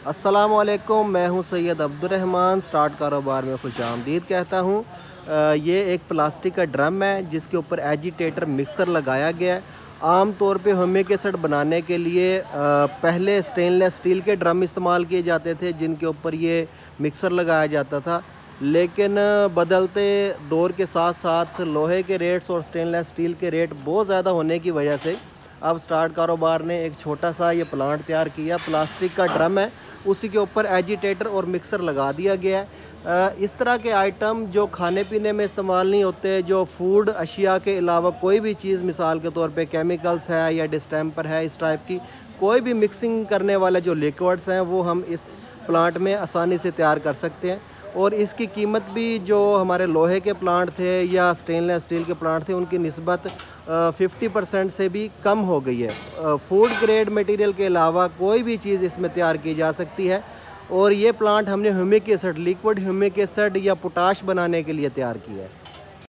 السلام علیکم، میں ہوں سید عبدالرحمن، سٹارٹ کاروبار میں خوش آمدید کہتا ہوں۔ یہ ایک پلاسٹک کا ڈرم ہے جس کے اوپر ایجیٹیٹر مکسر لگایا گیا ہے۔ عام طور پہ ہومیک ایسڈ بنانے کے لیے پہلے سٹین لیس اسٹیل کے ڈرم استعمال کیے جاتے تھے جن کے اوپر یہ مکسر لگایا جاتا تھا، لیکن بدلتے دور کے ساتھ ساتھ لوہے کے ریٹس اور سٹین لیس اسٹیل کے ریٹ بہت زیادہ ہونے کی وجہ سے اب سٹارٹ کاروبار نے ایک چھوٹا سا یہ پلانٹ تیار کیا، پلاسٹک کا ڈرم ہے، اسی کے اوپر ایجیٹیٹر اور مکسر لگا دیا گیا ہے۔ اس طرح کے آئٹم جو کھانے پینے میں استعمال نہیں ہوتے، جو فوڈ اشیاء کے علاوہ کوئی بھی چیز، مثال کے طور پہ کیمیکلز ہے یا ڈسٹیمپر ہے، اس ٹائپ کی کوئی بھی مکسنگ کرنے والے جو لیکوڈز ہیں وہ ہم اس پلانٹ میں آسانی سے تیار کر سکتے ہیں۔ اور اس کی قیمت بھی جو ہمارے لوہے کے پلانٹ تھے یا سٹین لیس اسٹیل کے پلانٹ تھے ان کی نسبت 50% سے بھی کم ہو گئی ہے۔ فوڈ گریڈ میٹیریل کے علاوہ کوئی بھی چیز اس میں تیار کی جا سکتی ہے، اور یہ پلانٹ ہم نے ہیومک ایسڈ، لیکوڈ ہیومک ایسڈ یا پوٹاش بنانے کے لیے تیار کیا ہے۔